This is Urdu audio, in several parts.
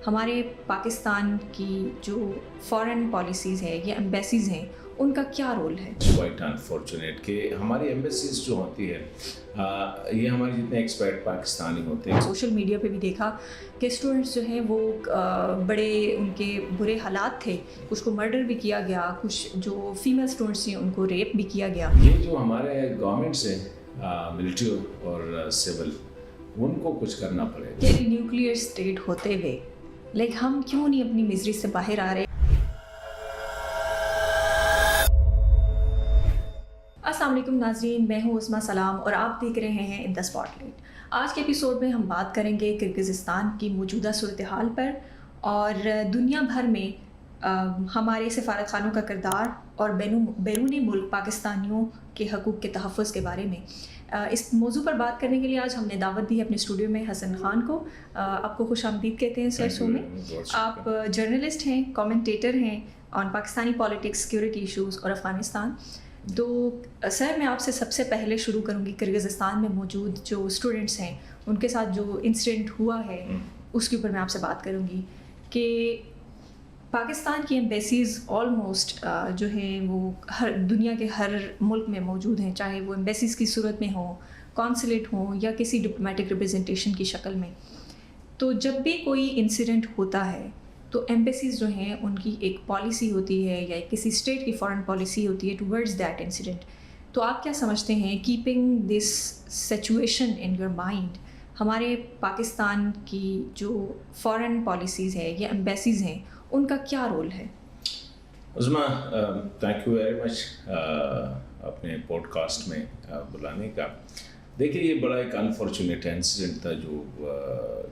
ہمارے پاکستان کی جو فارن پالیسیز ہیں یا ایمبیسیز ہیں ان کا کیا رول ہے؟ کوائٹ انفارچونیٹ کہ ہماری ایمبیسیز جو ہوتی ہے یہ ہمارے جتنے ایکسپرٹ پاکستانی ہوتے ہیں. سوشل میڈیا پہ بھی دیکھا کہ اسٹوڈنٹس جو ہیں وہ بڑے ان کے برے حالات تھے، کچھ کو مرڈر بھی کیا گیا، کچھ جو فیمیل اسٹوڈنٹس تھیں ان کو ریپ بھی کیا گیا. یہ جو ہمارے گورنمنٹس ہیں ملٹری اور سول ان کو کچھ کرنا پڑے گا. کہ نیوکلیئر اسٹیٹ ہوتے ہوئے لیکن ہم کیوں نہیں اپنی مزری سے باہر آ رہے؟ السلام علیکم ناظرین، میں ہوں عظمیٰ سلام اور آپ دیکھ رہے ہیں ان دا اسپاٹ لائٹ. آج کے ایپیسوڈ میں ہم بات کریں گے کرغزستان کی موجودہ صورتحال پر اور دنیا بھر میں ہمارے سفارت خانوں کا کردار اور بیرون ملک پاکستانیوں کے حقوق کے تحفظ کے بارے میں. اس موضوع پر بات کرنے کے لیے آج ہم نے دعوت دی اپنے اسٹوڈیو میں حسن خان کو. آپ کو خوش آمدید کہتے ہیں سر شو میں. آپ جرنلسٹ ہیں، کامنٹیٹر ہیں آن پاکستانی پالیٹکس، سیکورٹی ایشوز اور افغانستان. تو سر میں آپ سے سب سے پہلے شروع کروں گی کرغزستان میں موجود جو اسٹوڈنٹس ہیں ان کے ساتھ جو انسیڈنٹ ہوا ہے اس کے اوپر میں آپ سے بات کروں گی کہ پاکستان کی ایمبیسیز آلموسٹ جو ہیں وہ دنیا کے ہر ملک میں موجود ہیں، چاہے وہ ایمبیسیز کی صورت میں ہوں، کونسلیٹ ہوں یا کسی ڈپلومیٹک ریپرزنٹیشن کی شکل میں. تو جب بھی کوئی انسیڈنٹ ہوتا ہے تو ایمبیسیز جو ہیں ان کی ایک پالیسی ہوتی ہے یا کسی اسٹیٹ کی فارن پالیسی ہوتی ہے ٹورڈز دیٹ انسیڈنٹ. تو آپ کیا سمجھتے ہیں، keeping this situation in your mind, ہمارے پاکستان کی جو فارن پالیسیز ہے یا ایمبیسیز ہیں ان کا کیا رول ہے؟ عظمیٰ تھینک یو ویری مچ اپنے پوڈ کاسٹ میں بلانے کا. دیکھیے یہ بڑا ایک انفارچونیٹ انسیڈنٹ تھا جو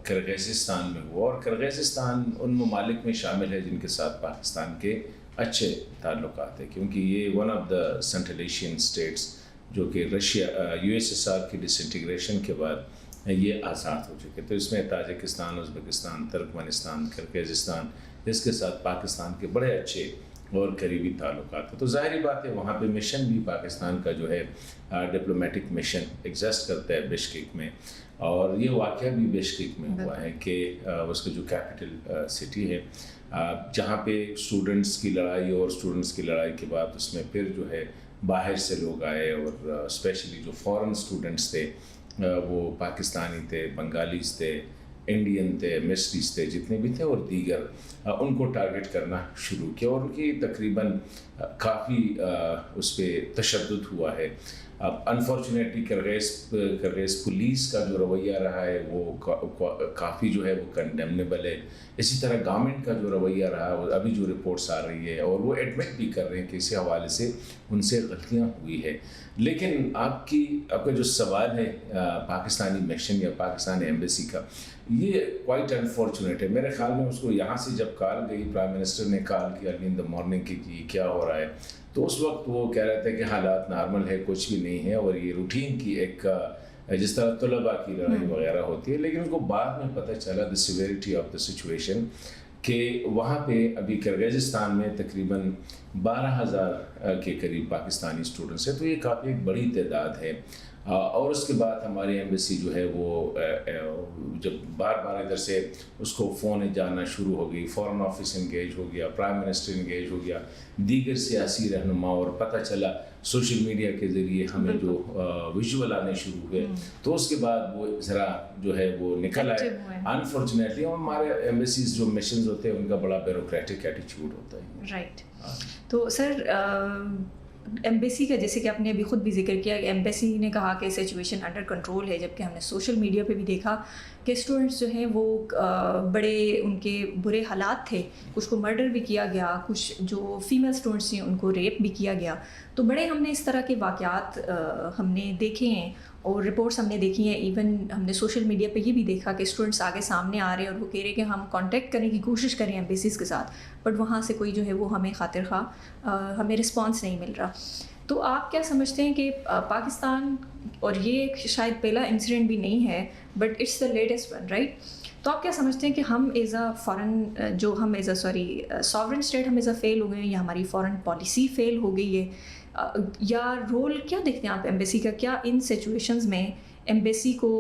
کرغزستان میں ہوا، اور کرغزستان ان ممالک میں شامل ہے جن کے ساتھ پاکستان کے اچھے تعلقات ہیں، کیونکہ یہ one of the central Asian states جو کہ رشیا USSR کی ڈس انٹیگریشن کے بعد یہ آزاد ہو چکے. تو اس میں تاجکستان، ازبکستان، ترکمانستان، کرغزستان، اس کے ساتھ پاکستان کے بڑے اچھے اور قریبی تعلقات ہیں. تو ظاہری بات ہے وہاں پہ مشن بھی پاکستان کا جو ہے ڈپلومیٹک مشن ایگزسٹ کرتا ہے بشکیک میں، اور یہ واقعہ بھی بشکیک میں ہوا ہے کہ اس کا جو کیپٹل سٹی ہے جہاں پہ اسٹوڈنٹس کی لڑائی اور اسٹوڈنٹس کی لڑائی کے بعد اس میں پھر جو ہے باہر سے لوگ آئے، اور اسپیشلی جو فارن اسٹوڈنٹس تھے وہ پاکستانی تھے، بنگالیز تھے، انڈین تھے، مصریز تھے، جتنے بھی تھے اور دیگر، ان کو ٹارگٹ کرنا شروع کیا، اور ان کی تقریباً کافی اس پہ تشدد ہوا ہے. اب انفارچونیٹلی کرغز پولیس کا جو رویہ رہا ہے وہ کافی جو ہے وہ کنڈیمنیبل ہے. اسی طرح گورنمنٹ کا جو رویہ رہا ہے، ابھی جو رپورٹس آ رہی ہے اور وہ ایڈمٹ بھی کر رہے ہیں کہ اسی حوالے سے ان سے غلطیاں ہوئی ہے. لیکن آپ کا جو سوال ہے پاکستانی مشن یا پاکستانی ایمبیسی کا، یہ کوائٹ انفارچونیٹ ہے. میرے خیال میں اس کو یہاں سے جب کال گئی، پرائم منسٹر نے کال کیا ارلی ان دا مارننگ کہ کیا ہو رہا ہے، تو اس وقت وہ کہہ رہے تھے کہ حالات نارمل ہے، کچھ بھی نہیں ہے، اور یہ روٹین کی ایک جس طرح طلباء کی لڑائی وغیرہ ہوتی ہے. لیکن ان کو بعد میں پتہ چلا دا سیویرٹی آف دا سچویشن کہ وہاں پہ ابھی کرغزستان میں تقریباً 12,000 کے قریب پاکستانی اسٹوڈنٹس ہیں. تو یہ کافی ایک بڑی تعداد ہے. اور اس کے بعد ہماری ایمبیسی جو ہے وہ جب بار بار ادھر سے اس کو فون جانا شروع ہو گئی، فارن آفس انگیج ہو گیا، پرائم منسٹر انگیج ہو گیا، دیگر سیاسی رہنما، اور پتہ چلا سوشل میڈیا کے ذریعے ہمیں جو ویژول آنے شروع ہوئے، تو اس کے بعد وہ ذرا جو ہے وہ نکل آئے. انفارچونیٹلی ہمارے ایمبیسیز جو مشنز ہوتے ہیں ان کا بڑا بیوروکریٹک ایٹیچیوڈ ہوتا ہے. رائٹ. تو سر ایمبیسی کا جیسے کہ آپ نے ابھی خود بھی ذکر کیا، ایمبیسی نے کہا کہ سچویشن انڈر کنٹرول ہے، جبکہ ہم نے سوشل میڈیا پہ بھی دیکھا کہ اسٹوڈنٹس جو ہیں وہ بڑے ان کے برے حالات تھے، کچھ کو مرڈر بھی کیا گیا، کچھ جو فیمیل اسٹوڈنٹس تھیں ان کو ریپ بھی کیا گیا. تو بڑے ہم نے اس طرح کے واقعات ہم نے دیکھے ہیں اور رپورٹس ہم نے دیکھی ہیں. ایون ہم نے سوشل میڈیا پہ یہ بھی دیکھا کہ اسٹوڈنٹس آگے سامنے آ رہے ہیں اور وہ کہہ رہے کہ ہم کانٹیکٹ کرنے کی کوشش کریں ایمبیسیز کے ساتھ، بٹ وہاں سے کوئی جو ہے وہ ہمیں خاطر خواہ ہمیں رسپانس نہیں مل رہا. تو آپ کیا سمجھتے ہیں کہ پاکستان، اور یہ شاید پہلا انسیڈنٹ بھی نہیں ہے but it's the latest one, right? تو آپ کیا سمجھتے ہیں کہ ہم ایز اے ساورن اسٹیٹ ہم ایز اے فیل ہو گئے ہیں، یا ہماری فارن پالیسی فیل ہو گئی ہے، یا رول کیا دیکھتے ہیں آپ ایمبیسی کا؟ کیا ان سچویشنز میں ایمبیسی کو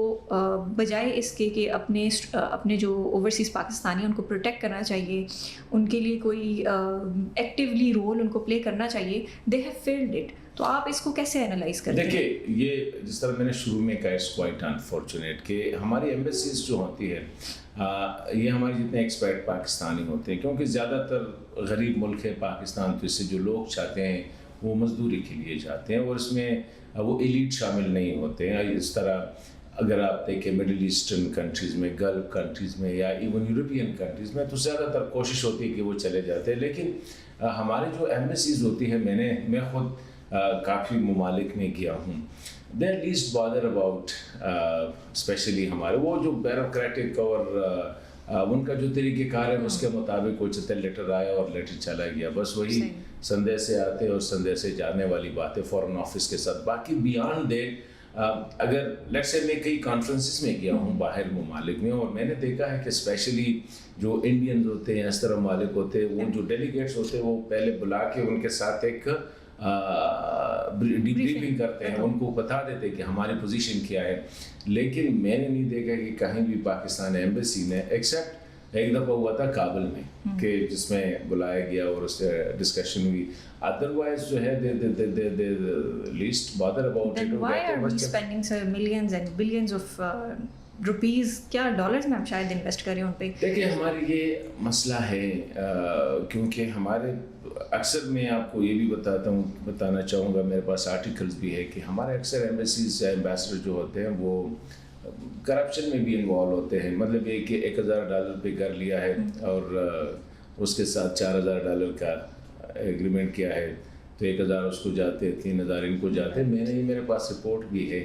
بجائے اس کے کہ اپنے جو اوورسیز پاکستانی ان کو پروٹیکٹ کرنا چاہیے, ان کے لیے کوئی ایکٹیولی رول ان کو پلے کرنا چاہیے, دے ہیو فیلڈ اٹ. تو آپ اس کو کیسے انالائز کرتے ہیں؟ دیکھیے, یہ جس طرح میں نے شروع میں کہا, اٹس کوائٹ انفارچونیٹ کہ ہماری ایمبیسیز جو ہوتی ہے یہ ہمارے جتنے ایکسپیٹ پاکستانی ہوتے ہیں, کیونکہ زیادہ تر غریب ملک ہے پاکستان, تو اس سے جو لوگ چاہتے ہیں وہ مزدوری کے لیے جاتے ہیں, اور اس میں وہ ایلیٹ شامل نہیں ہوتے ہیں. اس طرح اگر آپ دیکھیں مڈل ایسٹرن کنٹریز میں, گلف کنٹریز میں, یا ایون یورپین کنٹریز میں, تو زیادہ تر کوشش ہوتی ہے کہ وہ چلے جاتے ہیں. لیکن ہماری جو ایمبیسیز ہوتی ہے, میں خود کافی ممالک میں گیا ہوں, they are least bother about especially ہمارے وہ جو بیوروکریٹک اور ان کا جو طریقہ کار ہے اس کے مطابق وہ چلتے, لیٹر آیا اور لیٹر چلا گیا, بس وہی سندے سے آتے اور سندے سے جانے والی بات ہے فورن آفس کے ساتھ. باقی بیانڈ دیٹ اگر لیٹ سے میں کئی کانفرنسز میں گیا ہوں باہر ممالک میں, اور میں نے دیکھا ہے کہ اسپیشلی جو انڈینز ہوتے ہیں, اس طرح ممالک ہوتے ہیں, وہ جو ڈیلیگیٹس ہوتے ہیں وہ پہلے بلا کے ان کے ساتھ ایک ڈیبریفنگ کرتے ہیں, ان کو بتا دیتے کہ ہماری پوزیشن کیا ہے. لیکن میں نے نہیں دیکھا کہ کہیں بھی پاکستان ایمبیسی نے, ایکسیپٹ ایک دفعہ ہوا تھا کابل میں کہ جس میں بلایا گیا اور اس سے ڈسکشن ہوئی, ادروائز جو ہے they least bother about it. Then why are we spending millions and billions of rupees, کیا ڈالرز میں ہم شاید انویسٹ کریں ان پہ؟ دیکھیں ہماری یہ مسئلہ ہے کیونکہ ہمارے اکثر, میں آپ کو یہ بھی بتانا چاہوں گا, میرے پاس آرٹیکلز بھی ہے کہ ہمارے اکثر ایمبیسیز یا ایمبیسڈر جو ہوتے ہیں وہ کرپشن میں بھی انوالو ہوتے ہیں. مطلب یہ کہ $1,000 پہ گھر لیا ہے اور اس کے ساتھ $4,000 کا ایگریمنٹ کیا ہے, تو 1,000 اس کو جاتے, 3,000 ان کو جاتے. میرے پاس رپورٹ بھی ہے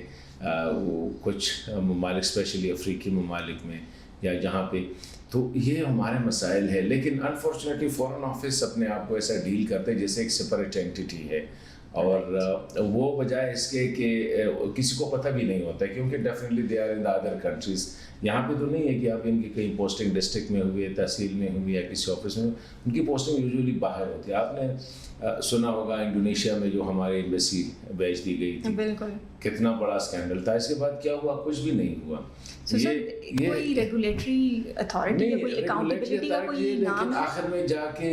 وہ کچھ ممالک اسپیشلی افریقی ممالک میں یا جہاں پہ, تو یہ ہمارے مسائل ہے. لیکن انفارچونیٹلی فورن آفس اپنے آپ کو ایسا ڈیل کرتے ہیں جیسے ایک سپریٹ اینٹیٹی ہے, اور وہ بجائے اس کے کہ کسی کو پتہ بھی نہیں ہوتا ہے, کیونکہ definitely they are in the other countries. یہاں پہ تو نہیں ہے کہ آپ ان کی کہیں پوسٹنگ ڈسٹرکٹ میں ہوئی ہے, تحصیل میں ہوئی یا کسی آفس میں, ان کی پوسٹنگ یوزولی باہر ہوتی ہے. آپ نے سنا ہوگا انڈونیشیا میں جو ہماری ایمبیسی بیچ دی گئی تھی, بالکل کتنا بڑا اسکینڈل تھا. اس کے بعد کیا ہوا؟ کچھ بھی نہیں ہوا. کوئی ریگولیٹری اتھارٹی یا کوئی اکاؤنٹیبلٹی کا کوئی نام لیکن آخر میں جا کے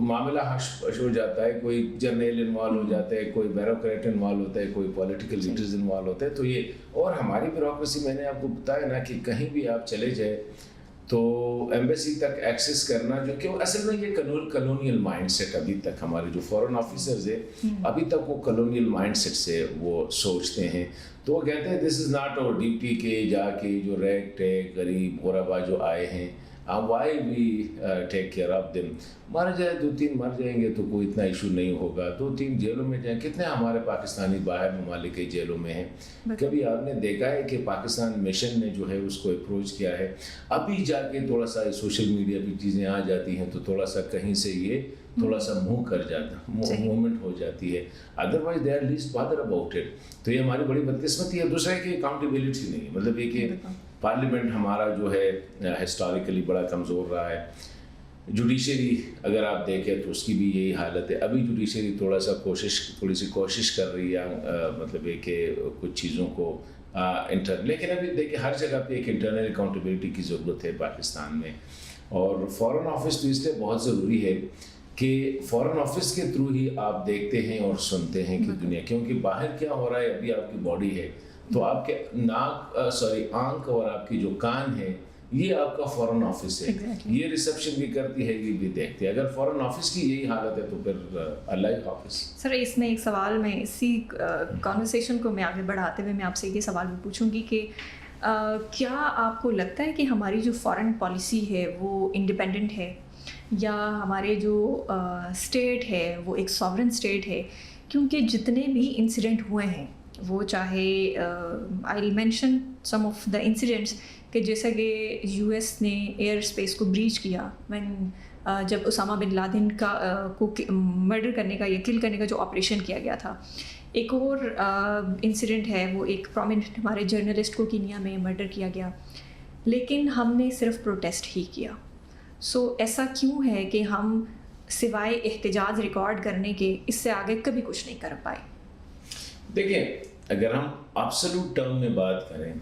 معاملہ ہش ہو جاتا ہے, کوئی جرنیل انوالو ہو جاتا ہے, کوئی بیوروکریٹ انوالو ہوتا ہے, کوئی پولیٹیکل لیڈرز انوالو ہوتے ہیں. تو یہ, اور ہماری بیوروکریسی, میں نے آپ کو بتایا نا کہ کہیں بھی آپ چلے جائیں تو ایمبیسی تک ایکسیس کرنا, جو کہ اصل میں یہ کلونیل مائنڈ سیٹ ابھی تک ہمارے جو فورن آفیسرز ہیں ابھی تک وہ کلونیل مائنڈ سیٹ سے وہ سوچتے ہیں. تو وہ کہتے ہیں دس از ناٹ اور ڈیوٹی کے جا کے جو ریک ٹیک غریب غربا جو آئے ہیں, why we take care of them. مر جائے 2-3 مر جائیں گے تو کوئی اتنا ایشو نہیں ہوگا. 2-3 جیلوں میں جائیں, کتنے ہمارے پاکستانی باہر ممالک کے جیلوں میں ہیں. کبھی آپ نے دیکھا ہے کہ پاکستان مشن نے جو ہے اس کو اپروچ کیا ہے؟ ابھی جا کے تھوڑا سا سوشل میڈیا پہ چیزیں آ جاتی ہیں تو تھوڑا سا کہیں سے یہ تھوڑا سا منہ کر جاتا, موومنٹ ہو جاتی ہے. Otherwise they are least bother about it. تو یہ ہماری بڑی بدقسمتی ہے. دوسرا ہے کہ اکاؤنٹیبلٹی نہیں ہے, مطلب یہ کہ پارلیمنٹ ہمارا جو ہے ہسٹوریکلی بڑا کمزور رہا ہے. جوڈیشری اگر آپ دیکھیں تو اس کی بھی یہی حالت ہے. ابھی جوڈیشری تھوڑی سی کوشش کر رہی ہے, مطلب یہ کہ کچھ چیزوں کو لیکن ابھی دیکھیں ہر جگہ پہ ایک انٹرنل اکاؤنٹیبلٹی کی ضرورت ہے پاکستان میں. اور فورن آفس تو اس لیے بہت ضروری ہے کہ فورن آفس کے تھرو ہی آپ دیکھتے ہیں اور سنتے ہیں کہ دنیا, کیونکہ باہر کیا ہو رہا ہے. ابھی آپ کی باڈی ہے تو آپ کے آنکھ اور آپ کی جو کان ہے یہ آپ کا فورن آفس ہے. یہ ریسیپشن بھی کرتی ہے, یہ بھی دیکھتی ہے. اگر فورن آفس کی یہی حالت ہے تو پھر اللہ حافظ. سر اس میں ایک سوال, میں اسی کانورسیشن کو میں آگے بڑھاتے ہوئے میں آپ سے یہ سوال بھی پوچھوں گی کہ کیا آپ کو لگتا ہے کہ ہماری جو فارن پالیسی ہے وہ انڈیپینڈنٹ ہے, یا ہمارے جو اسٹیٹ ہے وہ ایک ساورن اسٹیٹ ہے؟ کیونکہ جتنے بھی انسیڈنٹ ہوئے ہیں وہ چاہے I will mention some of the incidents, کہ جیسا کہ یو ایس نے ایئر اسپیس کو بریچ کیا جب اسامہ بن لادن کو مرڈر کرنے کا یا کل کرنے کا جو آپریشن کیا گیا تھا. ایک اور انسیڈنٹ ہے, وہ ایک پرومیننٹ ہمارے جرنلسٹ کو کینیا میں مرڈر کیا گیا, لیکن ہم نے صرف پروٹیسٹ ہی کیا. سو ایسا کیوں ہے کہ ہم سوائے احتجاج ریکارڈ کرنے کے اس سے آگے کبھی کچھ نہیں کر پائے؟ دیکھیں اگر ہم ایبسولوٹ ٹرم میں بات کریں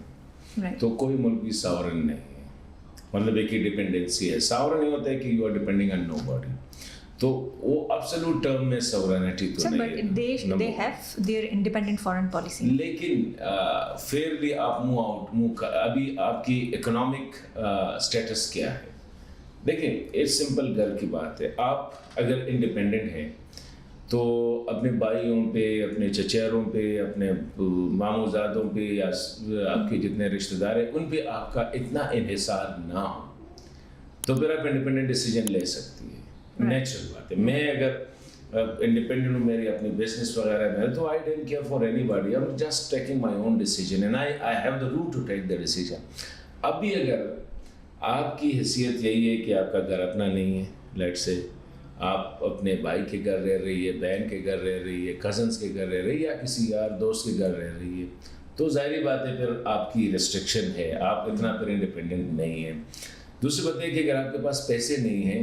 تو کوئی ملک بھی ساورن نہیں ہے, مطلب ایک ہی ڈپینڈنسی ہے. ساورن نہیں ہوتا ہے کہ you are depending on nobody, تو وہ ایبسولوٹ ٹرم میں سورینٹی تو نہیں ہے. لیکن فیئرلی آپ ابھی آپ کی اکنامک اسٹیٹس کیا ہے؟ دیکھیں ایک سمپل گھر کی بات ہے, آپ اگر انڈیپینڈنٹ ہیں تو اپنے بھائیوں پہ, اپنے چچیروں پہ, اپنے ماموں زادوں پہ, یا آپ کے جتنے رشتہ دار ہیں ان پہ آپ کا اتنا انحصار نہ ہو تو پھر آپ انڈیپینڈنٹ ڈیسیجن لے سکتی ہے. نیچرل بات ہے. میں اگر انڈیپینڈنٹ ہوں, میری اپنی بزنس وغیرہ ہے, تو I don't care for anybody, I am just taking my own decision and I have the right to take the decision. اب بھی اگر آپ کی حیثیت یہی ہے کہ آپ کا گھر اپنا نہیں ہے, لیٹ سے آپ اپنے بھائی کے گھر رہ رہی ہے, بہن کے گھر رہ رہی ہے, کزنس کے گھر رہ رہی ہے, یا کسی یار دوست کے گھر رہ رہی ہے, تو ظاہری بات ہے پھر آپ کی ریسٹرکشن ہے, آپ اتنا پھر انڈیپینڈنٹ نہیں ہیں. دوسری بات یہ کہ اگر آپ کے پاس پیسے نہیں ہیں,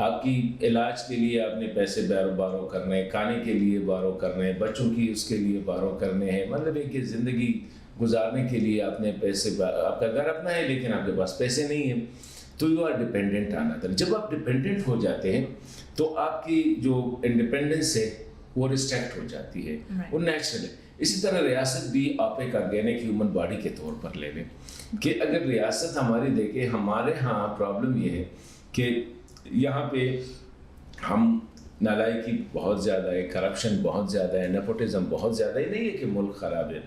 آپ کی علاج کے لیے آپ نے پیسے بارو کرنے ہیں, کھانے کے لیے بارو کرنے ہیں, بچوں کی اس کے لیے بارو کرنے ہیں, مطلب ہے کہ زندگی گزارنے کے لیے آپ نے پیسے, آپ کا گھر اپنا ہے لیکن آپ کے پاس پیسے نہیں ہیں, تو you are dependent on other. جب آپ ڈیپینڈنٹ ہو جاتے ہیں تو آپ کی جو انڈیپینڈنس ہے وہ ریسٹریکٹ ہو جاتی ہے, وہ نیچرل ہے. اسی طرح ریاست بھی آپ ایک آرگینک ہیومن باڈی کے طور پر لے لیں کہ اگر ریاست ہماری دیکھیں, ہمارے ہاں پرابلم یہ ہے کہ یہاں پہ ہم نالائکی بہت زیادہ ہے, کرپشن بہت زیادہ ہے, نیپوٹزم بہت زیادہ ہے. نہیں ہے کہ ملک خراب ہے,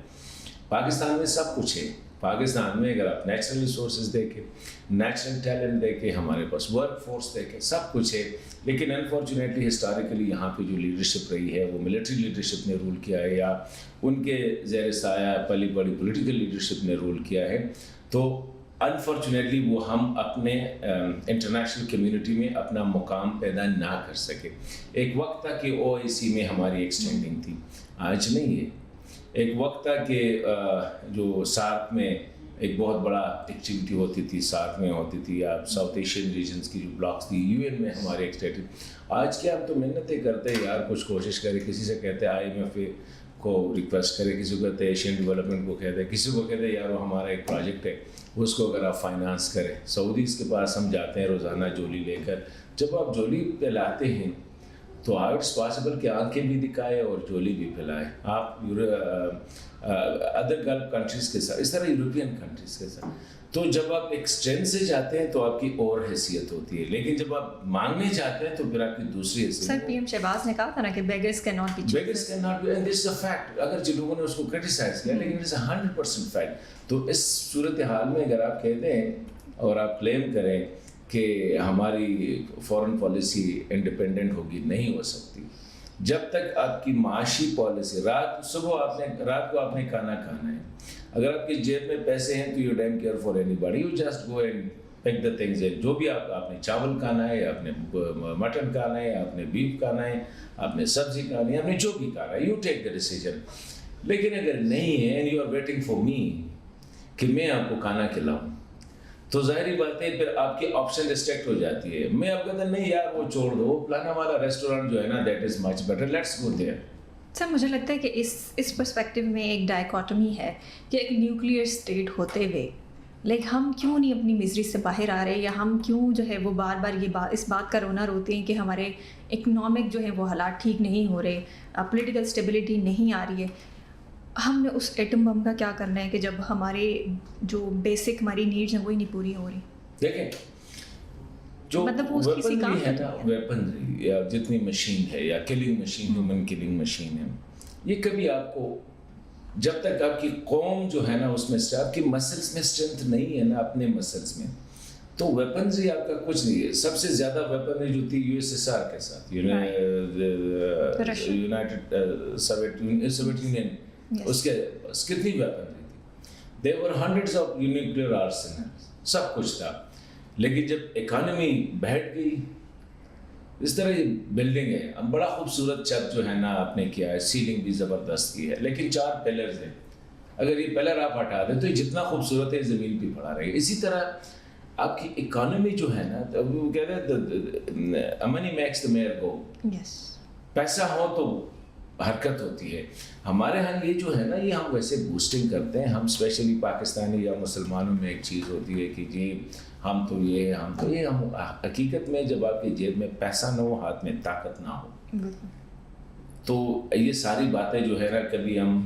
پاکستان میں سب کچھ ہے. پاکستان میں اگر آپ نیچرل ریسورسز دیکھیں, نیچرل ٹیلنٹ دیکھیں, ہمارے پاس ورک فورس دیکھیں, سب کچھ ہے. لیکن انفارچونیٹلی ہسٹوریکلی یہاں پہ جو لیڈرشپ رہی ہے وہ ملٹری لیڈرشپ نے رول کیا ہے, یا ان کے زیر سایہ پلی بڑی پولیٹیکل لیڈرشپ نے رول کیا ہے. تو انفارچونیٹلی وہ ہم اپنے انٹرنیشنل کمیونٹی میں اپنا مقام پیدا نہ کر سکے. ایک وقت تھا کہ OIC میں ہماری ایک اسٹینڈنگ تھی, آج نہیں ہے. ایک وقت تھا کہ جو سارک میں ایک بہت بڑا ایکٹیویٹی ہوتی تھی, سارک میں ہوتی تھی, آپ ساؤتھ ایشین ریجنس کی جو بلاکس تھی, UN میں ہمارے ایک اسٹیٹ. آج کیا ہم تو محنتیں کرتے ہیں یار, کچھ کوشش کرے, کسی سے کہتے ہیں IMF کو ریکویسٹ کرے, کسی کو کہتے ہیں ایشین ڈیولپمنٹ کو کہتے ہیں, کسی کو کہتے ہیں یار وہ ہمارا ایک پروجیکٹ ہے اس کو اگر آپ فائنانس کریں. سعودیز کے پاس ہم جاتے ہیں روزانہ جولی لے کر. جب آپ جولی پھیلاتے ہیں تو اٹس پاسبل کہ آنکھیں بھی دکھائے اور جولی بھی پھیلائے. آپ ادر گلف کنٹریز کے ساتھ, اس طرح یورپین کنٹریز کے ساتھ, تو جب آپ ایک اسٹرینتھ سے جاتے ہیں تو آپ کی اور حیثیت ہوتی ہے, لیکن جب آپ مانگنے جاتے ہیں تو پھر آپ کی دوسری حیثیت. سر PM شہباز نے کہا تھا نا کہ beggars cannot be choosers. Beggars cannot be, and this is a fact. اگر جن لوگوں نے اس کو کرٹیسائز کیا, لیکن it's 100% fact. تو اس صورتحال میں اگر آپ کہتے ہیں اور آپ کلیم کریں کہ ہماری فورن پالیسی انڈیپینڈنٹ ہوگی, نہیں ہو سکتی جب تک آپ کی معاشی پالیسی, رات کو آپ نے کھانا کھانا ہے, اگر آپ کی جیب میں پیسے ہیں تو you don't care for any body, you just go and pick the things. جو بھی آپ نے چاول کھانا ہے, آپ نے مٹن کھانا ہے, آپ نے بیف کھانا ہے, آپ نے سبزی کھانی ہے, آپ نے جو بھی کھانا ہے, یو ٹیک دا ڈیسیجن. لیکن اگر نہیں ہے and you are waiting for me کہ میں آپ کو کھانا کھلاؤں, تو ظاہری بات ہے پھر آپ کی آپشن ریسٹریکٹ ہو جاتی ہے. میں آپ کہتا نہیں یار وہ چھوڑ دو, فلانا والا ریسٹورینٹ جو ہے نا that is much better, let's go there. Sir مجھے لگتا ہے کہ اس پرسپیکٹو میں ایک ڈائیکاٹمی ہے کہ ایک نیوکلیئر اسٹیٹ ہوتے ہوئے ہم کیوں نہیں اپنی مزری سے باہر آ رہے, یا ہم کیوں جو ہے وہ بار بار اس بات کا رونا روتے ہیں کہ ہمارے اکنامک جو ہے وہ حالات ٹھیک نہیں ہو رہے, پولیٹیکل اسٹیبلٹی نہیں آ رہی ہے. ہم نے اس ایٹم بم کا کیا کرنا ہے کہ جب ہمارے جو بیسک ہماری نیڈز ہیں وہی نہیں پوری ہو رہی. دیکھیں جو مطلب وہ کسی کام ہے نا, ویپنری یا جتنی مشین ہے یا killing machine, human killing machine ہے, یہ کبھی آپ کو جب تک آپ کی قوم جو ہے نا اس میں آپ کی مسلس میں اسٹرینتھ نہیں ہے نا اپنے مسلس میں, تو ویپنری آپ کا کچھ نہیں ہے. سب سے زیادہ ویپنری جو تھی USSR کے ساتھ, یونائٹڈ سوویت یونین, اس کے کتنی ویپنری تھی, there were hundreds of nuclear arsenals, سب کچھ تھا. لیکن جب اکانومی بیٹھ گئی, اس طرح یہ بلڈنگ ہے, اب بڑا خوبصورت چھت جو ہے نا آپ نے کیا ہے, سیلنگ بھی زبردست کی ہے, لیکن 4 پلرز ہیں. اگر یہ پلر آپ ہٹا دیں تو یہ جتنا خوبصورت ہے زمین پہ پڑا رہے گا. اسی طرح آپ کی اکانومی جو ہے نا, وہ کہتے ہیں منی میکس دا میئر گو. پیسہ ہو تو حرکت ہوتی ہے. ہمارے ہاں یہ جو ہے نا یہ ہم ویسے بوسٹنگ کرتے ہیں, ہم اسپیشلی پاکستانی یا مسلمانوں میں ایک چیز ہوتی ہے کہ جی ہم تو یہ ہم حقیقت میں جب آپ کی جیب میں پیسہ نہ ہو, ہاتھ میں طاقت نہ ہو, تو یہ ساری باتیں جو ہے نا کبھی ہم,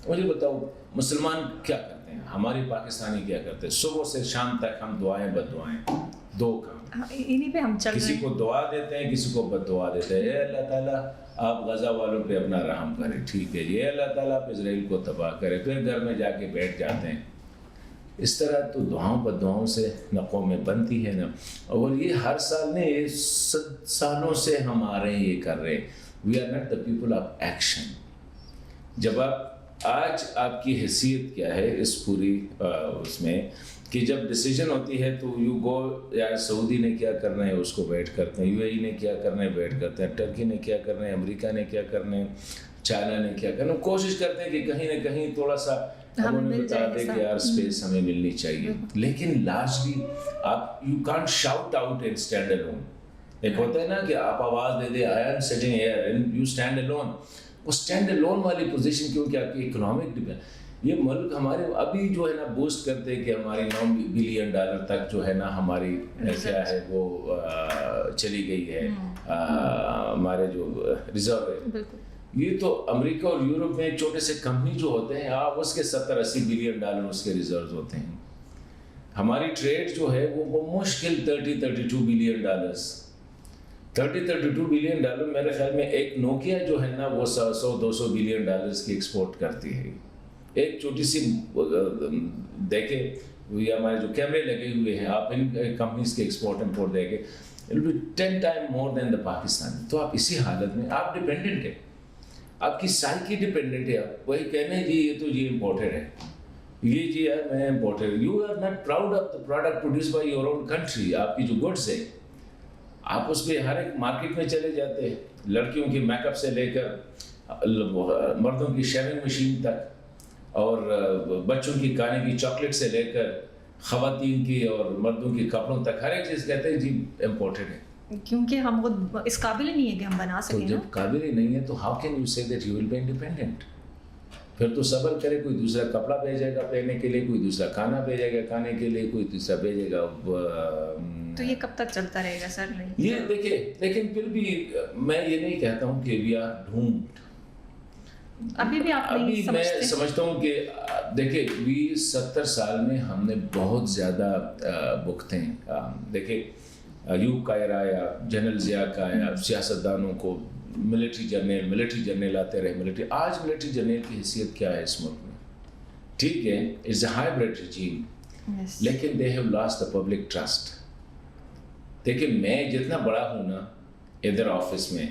مجھے بتاؤ مسلمان کیا کرتے ہیں, ہمارے پاکستانی کیا کرتے ہیں, صبح سے شام تک ہم دعائیں بد دعائیں, دو کام, انہیں پہ ہم چل رہے ہیں. کسی کو دعا دیتے ہیں, کسی کو بد دعا دیتے ہیں. اے اللہ تعالیٰ آپ غزہ والوں پہ اپنا رحم کریں, ٹھیک ہے, یہ اللہ تعالیٰ آپ اسرائیل کو تباہ کرے, پھر گھر میں جا کے بیٹھ جاتے ہیں. اس طرح تو دعاؤں بد دعاؤں سے نہ قومیں بنتی ہے نا. اور یہ ہر سال نے یہ سالوں سے ہم آ رہے ہیں یہ کر رہے ہیں. We are not the people of action. جب آپ آج آپ کی حیثیت کیا ہے اس پوری اس میں کہ جب ڈیسیجن ہوتی ہے تو یو گو, یار سعودی نے کیا کرنا ہے اس کو بیٹھ کرتے ہیں, یو اے ای نے کیا کرنا ہے بیٹھ کرتے ہیں, ٹرکی نے کیا کرنا ہے, امریکہ نے کیا کرنا ہے, چائنا نے کیا کرنا ہے, کوشش کرتے ہیں کہ کہیں نہ کہیں تھوڑا سا ہم انہیں بتا دیں کہ یار اسپیس ہمیں ملنی چاہیے. لیکن لارجلی آپ you can't shout out and stand alone. ایک ہوتا ہے نا کہ آپ آواز دے دیں I am sitting here and you stand alone. وہ اسٹینڈ الون والی پوزیشن کیونکہ آپ کی اکنامک ڈیپینڈ, یہ ملک ہمارے ابھی جو ہے نا بوسٹ کرتے ہیں کہ ہماری $9 بلین تک جو ہے نا ہماری کیا ہے وہ چلی گئی ہے, ہمارے جو ریزرو ہے. یہ تو امریکہ اور یورپ میں چھوٹے سے کمپنی جو ہوتے ہیں آپ اس کے $70-80 بلین اس کے ریزروز ہوتے ہیں. ہماری ٹریڈ جو ہے وہ مشکل $30-32 بلین, $30-32 بلین میرے خیال میں ایک نوکیا جو ہے نا وہ $100-200 بلین کی ایکسپورٹ کرتی ہے. ایک چھوٹی سی دیکھیں یہ ہمارے جو کیمرے لگے ہوئے ہیں آپ ان کمپنیز کے ایکسپورٹ امپورٹ دیکھیں it will be 10 times more than the Pakistan. تو آپ اسی حالت میں آپ ڈیپینڈنٹ ہیں, آپ کی سائیکی ڈیپینڈنٹ ہے. آپ وہی کہنے جی یہ تو یہ امپورٹڈ ہے, یہ جی ہے میں imported. You are not proud of the product produce by your own country. آپ کی جو گڈس ہے آپ اس پہ ہر ایک مارکیٹ میں چلے جاتے ہیں, لڑکیوں کی میک اپ سے لے کر مردوں کی شیونگ مشین تک اور بچوں کی کھانے کی چاکلیٹ سے لے کر خواتین کی اور مردوں کی کپڑوں تک ہر ایک چیز کہتے ہیں جی امپورٹڈ ہے. کیونکہ ہم خود اس قابل ہی نہیں ہے کہ ہم بنا سکیں. تو جب قابل ہی نہیں ہے تو how can you say that you will be independent. پھر تو صبر کرے, کوئی دوسرا کپڑا بھیجے گا پہننے کے لیے, کوئی دوسرا کھانا بھیجے گا کھانے کے لیے, کوئی دوسرا بھیجے گا. تو یہ کب تک چلتا رہے گا سر؟ یہ دیکھیں لیکن پھر بھی میں یہ نہیں کہتا ہوں کہ وی آر ڈومڈ. ابھی بھی آپ نہیں میں سمجھتا ہوں کہ دیکھیں 70 سال میں ہم نے بہت زیادہ بکتے ہیں. دیکھیں ایوب کا ایرا آیا, جنرل ضیاء کا آیا, سیاستدانوں کو ملٹری جرنیل آتے رہے. ملٹری آج ملٹری جرنیل کی حیثیت کیا ہے اس ملک میں؟ ٹھیک ہے اٹس اے ہائیبرڈ ریجیم, لیکن they have lost the public trust. دیکھیں میں جتنا بڑا ہوں نا ادھر آفس میں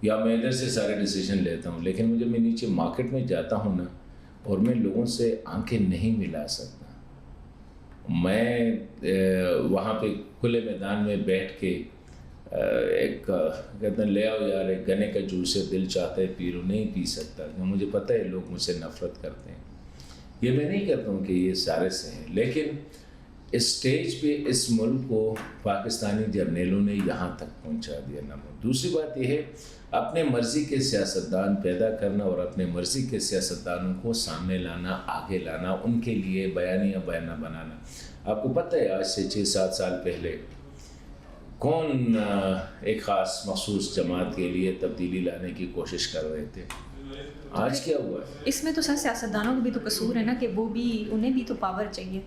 یا میں ادھر سے سارے ڈیسیجن لیتا ہوں, لیکن مجھے میں نیچے مارکیٹ میں جاتا ہوں نا اور میں لوگوں سے آنکھیں نہیں ملا سکتا. میں وہاں پہ کھلے میدان میں بیٹھ کے ایک کہتے ہیں لے آؤ یار ایک گنے کا جوس ہے, دل چاہتا ہے پی لو, نہیں پی سکتا. مجھے پتہ ہے لوگ مجھ سے نفرت کرتے ہیں. یہ میں نہیں کہتا ہوں کہ یہ سارے سے ہیں, لیکن اسٹیج پہ اس ملک کو پاکستانی جرنیلوں نے یہاں تک پہنچا دیا نا. دوسری بات یہ ہے اپنے مرضی کے سیاستدان پیدا کرنا اور اپنے مرضی کے سیاستدانوں کو سامنے لانا, آگے لانا, ان کے لیے بیانیہ بنانا. آپ کو پتہ ہے آج سے 6-7 سال پہلے کون ایک خاص مخصوص جماعت کے لیے تبدیلی لانے کی کوشش کر رہے تھے؟ آج کیا ہوا ہے؟ اس میں تو سر سیاستدانوں کا بھی تو قصور ہے نا کہ وہ بھی انہیں بھی تو پاور چاہیے.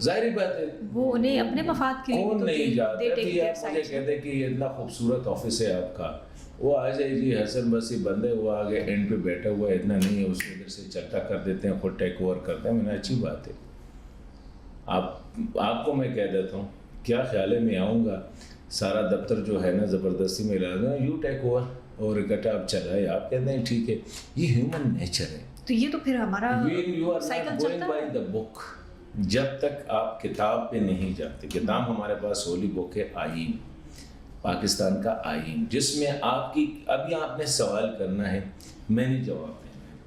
ظاہری بات ہے وہ انہیں اپنے مفاد کے لیے کون نہیں جاتا. مجھے کہتے کہ یہ اتنا خوبصورت آفس ہے آپ کا, وہ آ جائے جی حسن بسی بندے وہ آگے اینڈ پہ بیٹھا ہوا ہے, اتنا نہیں ہے, اس ادھر سے چلتا کر دیتے ہیں, خود ٹیک اوور کرتے ہیں. میں نے اچھی بات ہے, آپ کو میں کہہ دیتا ہوں کیا خیال ہے, میں آؤں گا سارا دفتر جو ہے نا زبردستی میں لا دوں, یو ٹیک اوور اور اکٹھا آپ چلائے. آپ کہتے ہیں ٹھیک ہے, یہ ہیومن نیچر ہے. تو یہ تو پھر ہمارا سائیکل چلتا ہے دا بک. جب تک آپ کتاب پہ نہیں جاتے, کتاب ہمارے پاس ہولی بک ہے, آئین, پاکستان کا آئین, جس میں آپ کی ابھی آپ نے سوال کرنا ہے, میں نے جواب دینا ہے.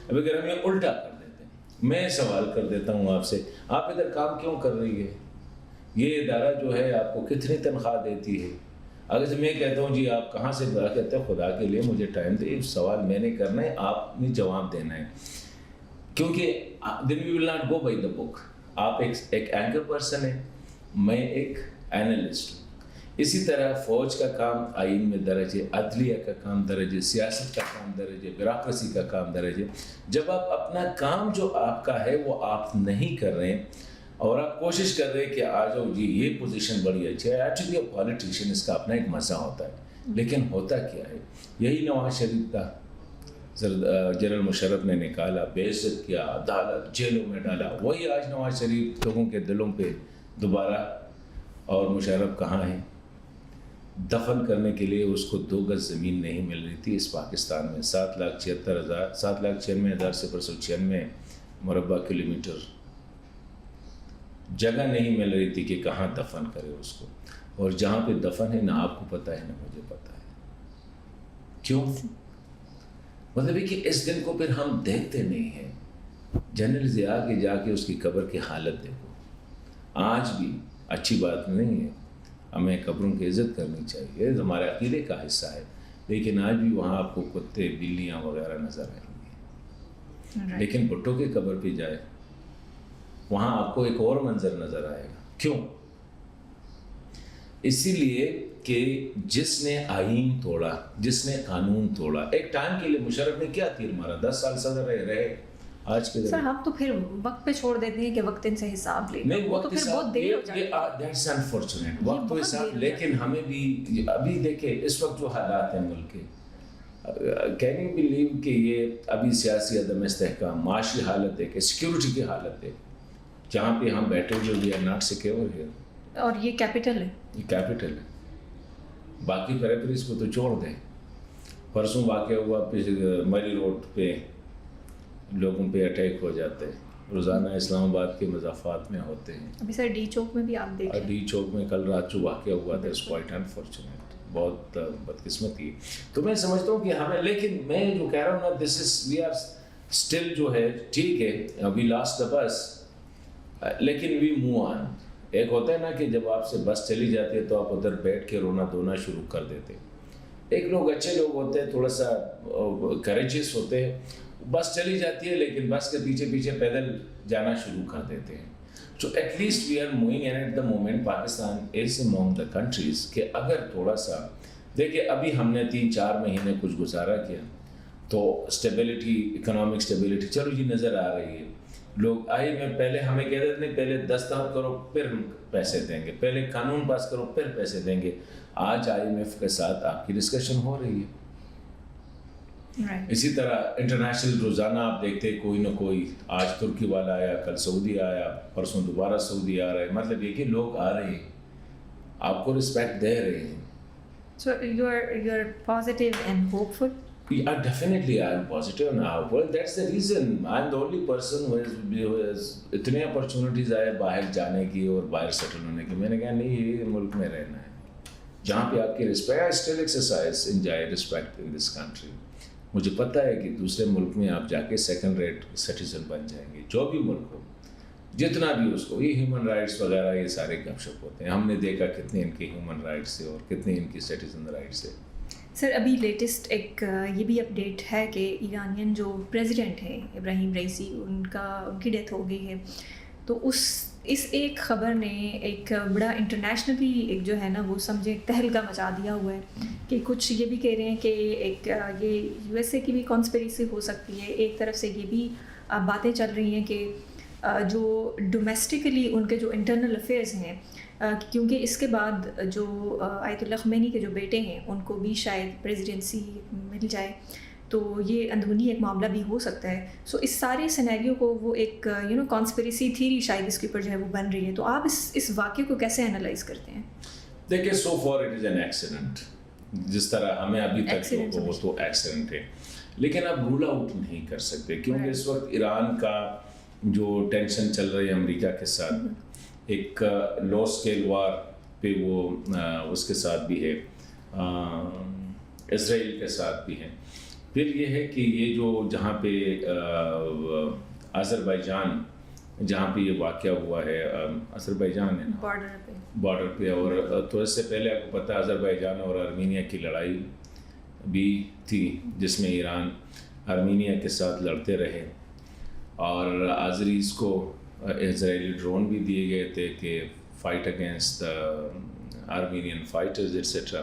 اب اگر ہم یہ الٹا کر دیتے ہیں, میں سوال کر دیتا ہوں آپ سے, آپ ادھر کام کیوں کر رہی ہے, یہ ادارہ جو ہے آپ کو کتنی تنخواہ دیتی ہے, اگر سے میں کہتا ہوں جی آپ کہاں سے کہتے ہیں خدا کے لیے مجھے ٹائم دے, سوال میں نے کرنا ہے, آپ نے جواب دینا ہے, کیونکہ دین وی will not go by the بک. آپ ایک اینکر پرسن ہیں, میں ایک اینالسٹ ہوں. اسی طرح فوج کا کام آئین میں درج ہے, عدلیہ کا کام درج ہے, سیاست کا کام درج ہے, بیوروکریسی کا کام درج ہے. جب آپ اپنا کام جو آپ کا ہے وہ آپ نہیں کر رہے ہیں اور آپ کوشش کر رہے ہیں کہ آ جاؤ جی یہ پوزیشن بڑی اچھی ہے, ایکچولی پالیٹیشین اس کا اپنا ایک مزہ ہوتا ہے, لیکن ہوتا کیا ہے, یہی نواز شریف کا جنرل مشرف نے نکالا, بے عزت کیا, عدالت جیلوں میں ڈالا, وہی آج نواز شریف لوگوں کے دلوں پہ دوبارہ. اور مشرف کہاں ہے؟ دفن کرنے کے لیے اس کو 2 گز زمین نہیں مل رہی تھی اس پاکستان میں. 7,96,096 مربع کلومیٹر جگہ نہیں مل رہی تھی کہ کہاں دفن کرے اس کو. اور جہاں پہ دفن ہے نہ آپ کو پتہ ہے نہ مجھے پتہ ہے. کیوں؟ مطلب ہے کہ اس دن کو پھر ہم دیکھتے نہیں ہیں. جنرل ضیاء کے جا کے اس کی قبر کی حالت دیکھو. آج بھی اچھی بات نہیں ہے, ہمیں قبروں کی عزت کرنی چاہیے, ہمارے عقیدے کا حصہ ہے, لیکن آج بھی وہاں آپ کو کتے بلیاں وغیرہ نظر آئیں گی. لیکن بھٹو کی قبر پہ جائے وہاں آپ کو ایک اور منظر نظر آئے گا. کیوں؟ اسی لیے کہ جس نے آئین توڑا, جس نے قانون توڑا, ایک ٹائم کے لیے مشرف نے کیا تیر مارا, 10 سال صدر رہے. آج کے سر ہم تو پھر وقت پہ چھوڑ دیتے ہیں کہ وقت ان سے حساب لے, نہیں وہ تو پھر بہت دیر ہو جاتی ہے. دیٹس انفارچونیٹ, وقت تو حساب, لیکن ہمیں بھی ابھی دیکھیں اس وقت جو حالات ہیں ملک کے, کین یو بلیو کہ یہ ابھی سیاسی عدم استحکام, معاشی حالت ہے, کہ سیکیورٹی کی حالت ہے, جہاں پہ ہم بیٹھے ہوئے we are not secure here. اور یہ کیپٹل ہے, یہ کیپٹل ہے. باقی پیریفریز کو تو چھوڑ دیں. پرسوں واقعہ ہوا مری روڈ پہ لوگوں پہ اٹیک ہو جاتے ہیں, روزانہ اسلام آباد کے مضافات میں ہوتے ہیں. ابھی سر ڈی چوک میں بھی آپ دیکھیں, ڈی چوک میں کل رات جو واقعہ ہوا تھا, اٹس کوائٹ انفارچونیٹ, بہت بدقسمتی. تو میں سمجھتا ہوں کہ ہمیں, لیکن میں جو کہہ رہا ہوں نا, دس از وی آر اسٹل جو ہے ٹھیک ہے, وی لاسٹ دا بس, لیکن وی موو آن. ایک ہوتا ہے نا کہ جب آپ سے بس چلی جاتی ہے تو آپ ادھر بیٹھ کے رونا دھونا شروع کر دیتے. ایک لوگ اچھے لوگ ہوتے ہیں, تھوڑا سا کریجیس ہوتے ہیں, بس چلی جاتی ہے لیکن بس کے پیچھے پیچھے پیدل جانا شروع کر دیتے ہیں. So at least we are moving, and at the moment Pakistan is among the countries کہ اگر تھوڑا سا دیکھیں, ابھی ہم نے 3-4 مہینے کچھ گزارا کیا تو اسٹیبلٹی, اکنامک اسٹیبلٹی چلو جی نظر آ رہی ہے. لوگ آئی میں پہلے ہمیں کہتے تھے پہلے دستخط کرو پھر ہم پیسے دیں گے, پہلے قانون پاس کرو پھر پیسے دیں گے. آج IMF کے ساتھ آپ کی ڈسکشن ہو رہی ہے. اسی طرح انٹرنیشنل روزانہ آپ دیکھتے کوئی نہ کوئی, آج ترکی والا آیا, کل سعودی آیا, پرسوں دوبارہ سعودی آ رہا ہے. مطلب یہ کہ لوگ آ رہے ہیں, آپ کو رسپیکٹ دے رہے ہیں. So you are positive and hopeful? Definitely I am positive and hopeful. That's the reason I am the only person who has اتنے اپرچونیٹیز آئے باہر جانے کی اور باہر سیٹل ہونے کی. میں نے کہا نہیں, یہ ملک میں رہنا ہے جہاں پہ آپ کی respect. I still exercise enjoy respect in this country. مجھے پتہ ہے کہ دوسرے ملک میں آپ جا کے سیکنڈ ریٹ سٹیزن بن جائیں گے, جو بھی ملک ہو, جتنا بھی اس کو. یہ ہیومن رائٹس وغیرہ یہ سارے گپ شپ ہوتے ہیں. ہم نے دیکھا کتنے ان کے ہیومن رائٹس تھے اور کتنے ان کی سٹیزن رائٹس تھے. سر ابھی لیٹسٹ ایک یہ بھی اپڈیٹ ہے کہ ایرانین جو پریزیڈنٹ ہیں ابراہیم رئیسی, ان کی ڈیتھ ہو گئی ہے. تو اس ایک خبر نے ایک بڑا انٹرنیشنلی ایک جو ہے نا وہ سمجھے ایک تہلکہ مچا دیا ہوا ہے. کہ کچھ یہ بھی کہہ رہے ہیں کہ ایک یہ USA کی بھی کانسپریسی ہو سکتی ہے. ایک طرف سے یہ بھی باتیں چل رہی ہیں کہ جو ڈومیسٹکلی ان کے جو انٹرنل افیئرز ہیں, کیونکہ اس کے بعد جو آیت اللہ خمینی کے جو بیٹے ہیں ان کو بھی شاید پریزیڈنسی مل جائے, تو یہ اندرونی ایک معاملہ بھی ہو سکتا ہے. سو اس سارے سینیریو کو وہ ایک کانسپریسی تھیوری شاید اس کے اوپر جو ہے وہ بن رہی ہے. تو آپ اس واقعے کو کیسے انالائز کرتے ہیں؟ دیکھیں, so far it is an accident. جس طرح ہمیں ابھی تک وہ تو ایکسیڈنٹ ہے, لیکن آپ رول آؤٹ نہیں کر سکتے کیونکہ اس وقت ایران کا جو ٹینشن چل رہی ہے امریکہ کے ساتھ, ایک لو اسکیل وار پہ وہ اس کے ساتھ بھی ہے, اسرائیل کے ساتھ بھی ہے. پھر یہ ہے کہ یہ جو جہاں پہ آذربائیجان جہاں پہ یہ واقعہ ہوا ہے آذربائیجان ہے بارڈر پہ. اور تو اس سے پہلے آپ کو پتہ ہے آذربائیجان اور آرمینیا کی لڑائی بھی تھی جس میں ایران آرمینیا کے ساتھ لڑتے رہے اور آذریز کو اسرائیلی ڈرون بھی دیے گئے تھے کہ fight against Armenian fighters et cetera.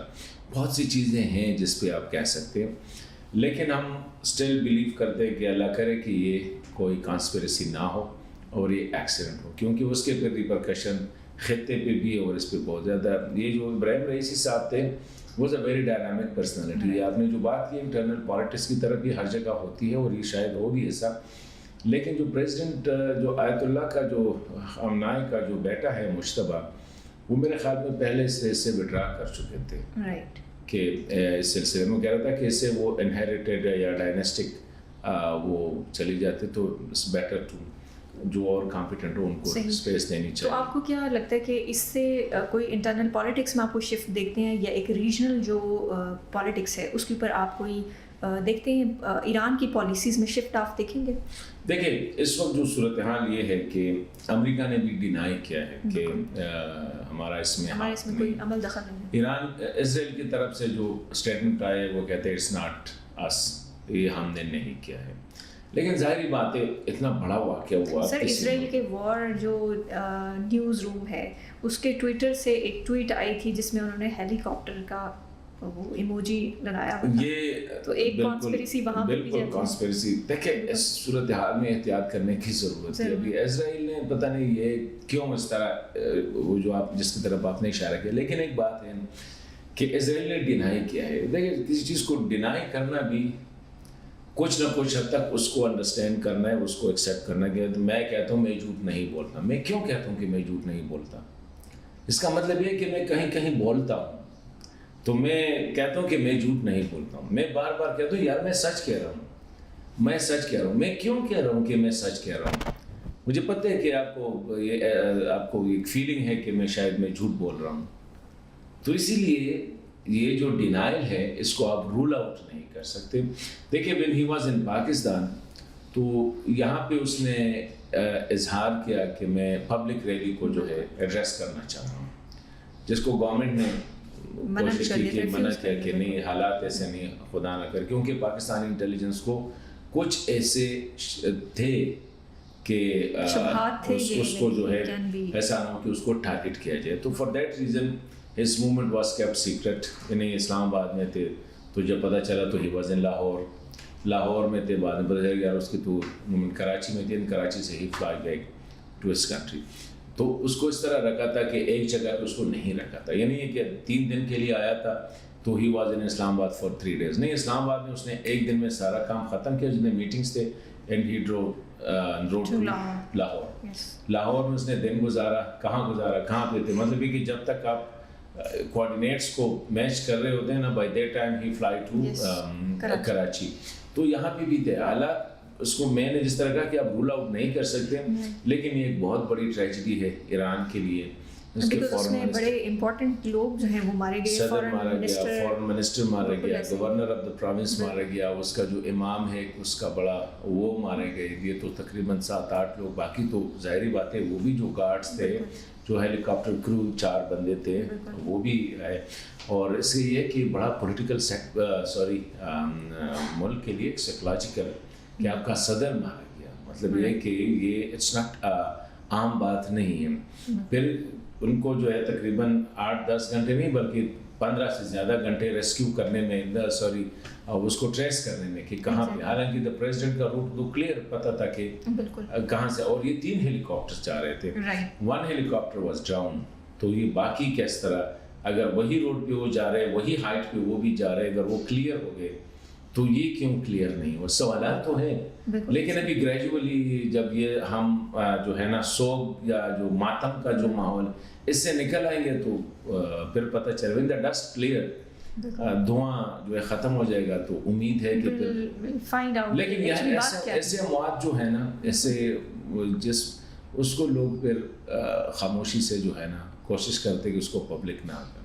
بہت سی چیزیں ہیں جس پہ آپ کہہ سکتے ہیں, لیکن ہم اسٹل بلیو کرتے ہیں کہ اللہ کرے کہ یہ کوئی کانسپریسی نہ ہو اور یہ ایکسیڈنٹ ہو, کیونکہ اس کے پھر ریپرکشن خطے پہ بھی اور اس پہ بہت زیادہ. یہ جو ابراہیم رئیسی صاحب تھے was a very dynamic personality. آپ نے جو بات کی انٹرنل پالیٹکس کی طرف بھی ہر جگہ ہوتی ہے اور یہ شاید ہو بھی ایسا, لیکن جو پریزیڈنٹ جو آیت اللہ کا جو خامنائی کا جو بیٹا ہے مشتبہ, وہ میرے خیال میں پہلے سے وڈرا کر چکے تھے کہ اس سلسلے میں کہہ رہا تھا کہ اسے وہ انہیریٹیڈ یا ڈائنیسٹک وہ چلی جاتے تو اٹس بیٹر ٹو جو اور کمپیٹنٹ ہو ان کو اسپیس دینی چاہیے. تو آپ کو کیا لگتا ہے کہ اس سے کوئی انٹرنل پالیٹکس میں آپ کو شفٹ دیکھتے ہیں یا ایک ریجنل جو پالیٹکس ہے اس کے اوپر آپ کوئی دیکھتے ہیں ایران کی پالیسیز میں شفٹ آپ دیکھیں گے؟ دیکھیں اس وقت جو صورتحال یہ ہے کہ امریکہ نے بھی ڈینائی کیا ہے کہ ہمارا اس میں کوئی عمل دخل نہیں. ایران اسرائیل کی طرف سے جو اسٹیٹمنٹ آئے وہ کہتے ہیں اٹس ناٹ اس, یہ ہم نے نہیں کیا ہے. لیکن ظاہری بات ہے اتنا بڑا واقعہ ہوا. سر اسرائیل کے وار جو نیوز روم ہے اس کے ٹویٹر سے ایک ٹویٹ آئی تھی جس میں انہوں نے ہیلی کاپٹر کا وہ ایموجی لگایا ہوا تھا. یہ تو ایک کانسپریسی وہاں پہ بالکل کانسپریسی. دیکھیں اس صورتحال میں احتیاط کرنے کی ضرورت ہے. ابھی اسرائیل نے پتہ نہیں یہ کیوں اس طرح وہ جو آپ جس کی طرف آپ نے اشارہ کیا, لیکن ایک بات ہے کہ اسرائیل نے ڈینائی کیا ہے. دیکھیں کسی چیز کو ڈینائی کرنا بھی کچھ نہ کچھ حد تک اس کو انڈرسٹینڈ کرنا ہے, اس کو ایکسیپٹ کرنا ہے. کہ میں کہتا ہوں میں جھوٹ نہیں بولتا. میں کیوں کہتا ہوں کہ میں جھوٹ نہیں بولتا؟ اس کا مطلب یہ کہ میں کہیں کہیں بولتا ہوں تو میں کہتا ہوں کہ میں جھوٹ نہیں بولتا ہوں. میں بار بار کہتا ہوں یار میں سچ کہہ رہا ہوں, میں سچ کہہ رہا ہوں. میں کیوں کہہ رہا ہوں کہ میں سچ کہہ رہا ہوں؟ مجھے پتہ ہے کہ آپ کو ایک فیلنگ ہے کہ میں شاید میں جھوٹ بول رہا ہوں. تو اسی لیے یہ جو ڈینائل ہے اس کو آپ رول آؤٹ نہیں کر سکتے. دیکھیں when he was in Pakistan تو یہاں پہ اس نے اظہار کیا کہ میں پبلک ریلی کو جو ہے ایڈریس کرنا چاہتا ہوں, جس کو گورنمنٹ نے کوشش کی کہ منع کیا کہ نہیں حالات ایسے نہیں خدا نہ کر, کیونکہ پاکستانی انٹیلیجنس کو کچھ ایسے تھے کہ اس کو جو ہے ایسا نہ ہو کہ اس کو ٹارگٹ کیا جائے. تو for that reason his movement was kept secret. یعنی اسلام آباد میں تھے تو جب پتہ چلا تو he was in لاہور میں تھے. بعد میں پتہ چلا یار اس کی تو موومنٹ کراچی میں تھی, کراچی سے ہی fly back to his country. تو اس کو اس طرح رکھا تھا کہ ایک جگہ پہ اس کو نہیں رکھا تھا. یعنی یہ کہ 3 دن کے لیے آیا تھا تو ہی واز ان اسلام آباد فار 3 days. نہیں, اسلام آباد میں اس نے ایک دن میں سارا کام ختم کیا, جتنے میٹنگس تھے, اینڈ ہی ڈرو ٹو لاہور میں اس نے دن گزارا. کہاں پہ تھے؟ مطلب یہ کہ جب تک آپ کوآرڈینیٹس کو میچ کر رہے ہوتے ہیں نا, بائی دیٹ ٹائم ہی فلائی ٹو کراچی. تو یہاں پہ بھی تھے حالات. اس کو میں نے جس طرح کہا کہ آپ رول آؤٹ نہیں کر سکتے, لیکن یہ ایک بہت بڑی ٹریجڈی ہے ایران کے لیے. اس کے بڑے امپورٹنٹ لوگ جو ہیں وہ مارے گئے, صدر مارا گیا, فورن منسٹر مارا گیا, گورنر آف دا پروونس مارا گیا, اس کا جو امام ہے اس کا بڑا وہ مارے گئے. یہ تو تقریباً 7-8 لوگ. باقی تو ظاہری بات ہے وہ بھی جو گارڈس تھے, جو ہیلی کاپٹر کرو 4 بندے تھے وہ بھی آئے. اور اس سے یہ کہ بڑا پولیٹیکل ملک کے لیے ایک سائیکولوجیکل کہ آپ کا صدر مارا گیا, مطلب یہ کہ یہ اٹس ناٹ عام بات نہیں ہے. پھر ان کو جو ہے تقریباً 8-10 گھنٹے نہیں بلکہ 15 سے زیادہ گھنٹے ریسکیو کرنے میں, اس کو ٹریس کرنے میں کہ کہاں پہ. حالانکہ دا پریزیڈنٹ کا روٹ تو کلیئر پتہ تھا کہ کہاں سے. اور یہ 3 ہیلی کاپٹر جا رہے تھے, 1 ہیلی کاپٹر واز ڈاؤن. تو یہ باقی کس طرح اگر وہی روڈ پہ وہ جا رہے, وہی ہائٹ پہ وہ بھی جا رہے, اگر وہ کلیئر ہو گئے تو یہ کیوں کلیئر نہیں ہو؟ سوالات تو ہیں, لیکن ابھی گریجولی جب یہ ہم جو ہے نا سوگ یا جو ماتم کا جو ماحول اس سے نکل آئیں گے تو پھر پتہ چلے when the dust clear, دھواں جو ہے ختم ہو جائے گا تو امید ہے کہ پھر. لیکن ایسے اموات جو ہے نا ایسے اس کو لوگ پھر خاموشی سے جو ہے نا کوشش کرتے کہ اس کو پبلک نہ کریں.